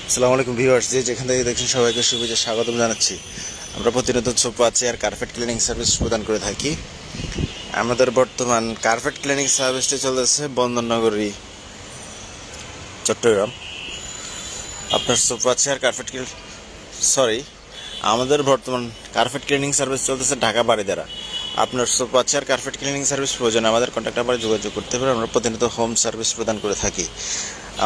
আসসালামু আলাইকুম ভিউয়ার্স, যেখান থেকে দেখছেন সবাইকে শুভেচ্ছা স্বাগতম জানাচ্ছি। আমরা প্রতিনিয়ত sofa chair carpet cleaning service প্রদান করে থাকি। আমাদের বর্তমান কার্পেট ক্লিনিং সার্ভিসটি চলতেছে বন্দরনগরী, চট্টগ্রাম। আপনার সোফা চেয়ার আমাদের বর্তমান কার্পেট ক্লিনিং সার্ভিস চলতেছে ঢাকা বারিধারা। আপনার sofa chair carpet cleaning service প্রয়োজনে আমাদের কন্ট্যাক্ট নাম্বারে যোগাযোগ করতে পারেন। আমরা প্রতিনিয়ত হোম সার্ভিস প্রদান করে থাকি।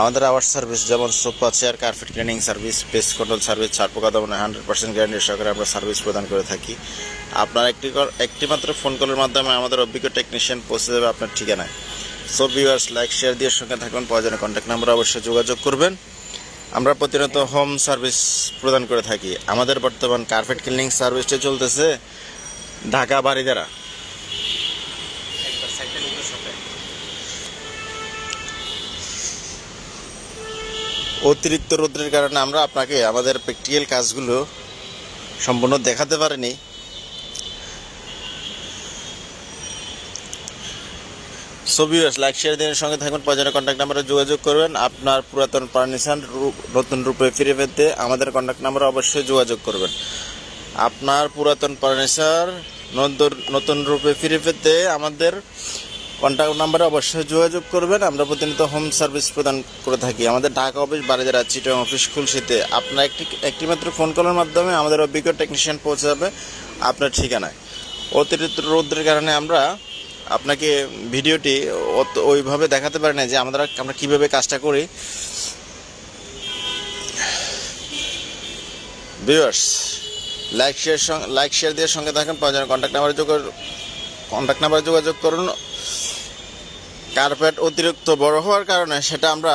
আমাদের আওয়ার সার্ভিস যেমন sofa chair carpet cleaning service, pest control service, ছাড় পোকা দমনে 100% গ্যারান্টি সহকারে আমরা সার্ভিস প্রদান করে থাকি। আপনার একটি মাত্র ফোন কলের মাধ্যমে আমাদের অভিজ্ঞ টেকনিশিয়ান পৌঁছে দেবে আপনার ঠিকানায়। সো ভিউয়ার্স, লাইক শেয়ার দিয়ে সঙ্গে থাকবেন। প্রয়োজনে কন্ট্যাক্ট নাম্বারে অবশ্যই যোগাযোগ করবেন। আমরা প্রতিনিয়ত হোম সার্ভিস প্রদান করে থাকি। আমাদের বর্তমান কার্পেট ক্লিনিং সার্ভিসটি চলতেছে ঢাকা বারিধারা। অতিরিক্ত রোদ্রের কারণে আমরা আপনাকে আমাদের প্র্যাকটিক্যাল কাজগুলো সম্পূর্ণ দেখাতে পারিনি। সো ভিউয়ার্স, লাইক শেয়ার দিয়ে সঙ্গে থাকবেন। প্রয়োজনে কন্ট্যাক্ট নাম্বারে যোগাযোগ করবেন। আপনার পুরাতন ফার্নিচার নতুন রূপে ফিরে পেতে আমাদের কন্ট্যাক্ট নাম্বারে অবশ্যই যোগাযোগ করবেন। আপনার পুরাতন ফার্নিচার নতুন রূপে ফিরে পেতে আমাদের কন্ট্যাক্ট নাম্বারে অবশ্যই যোগাযোগ করবেন। আমরা প্রতিনিয়ত হোম সার্ভিস প্রদান করে থাকি। আমাদের ঢাকা অফিস, বারিধারা, চিটাগাং অফিস, খুলশীতে। আপনার একটি মাত্র ফোন কলের মাধ্যমে আমাদের অভিজ্ঞ টেকনিশিয়ান পৌঁছে যাবে আপনার ঠিকানায়। অতিরিক্ত রৌদ্রের কারণে আমরা আপনাকে ভিডিওটি ওইভাবে দেখাতে পারি না যে আমরা কীভাবে কাজটা করি। ভিউয়ার্স, লাইক শেয়ার দিয়ে সঙ্গে থাকেন। প্রয়োজনে কন্ট্যাক্ট নাম্বারে যোগাযোগ করুন। কার্পেট অতিরিক্ত বড় হওয়ার কারণে সেটা আমরা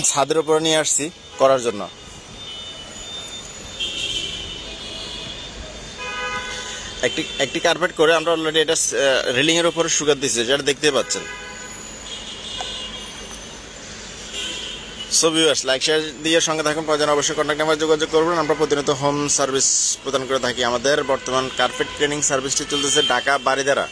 ছাদের উপরে নিয়ে আসছি করার জন্য। একটি কার্পেট করে আমরা অলরেডি এটা রেলিংয়ের উপরে শুকাত দিচ্ছি, যেটা দেখতে পাচ্ছেন। সো ভিউয়ার্স, লাইক শেয়ার দিয়ে সঙ্গে থাকুন। প্রয়োজনে অবশ্যই কন্ট্যাক্ট নাম্বারে যোগাযোগ করবেন। আমরা প্রতিনিয়ত হোম সার্ভিস প্রদান করে থাকি। আমাদের বর্তমান কার্পেট ক্লিনিং সার্ভিসটি চলতেছে ঢাকা বারিধারা।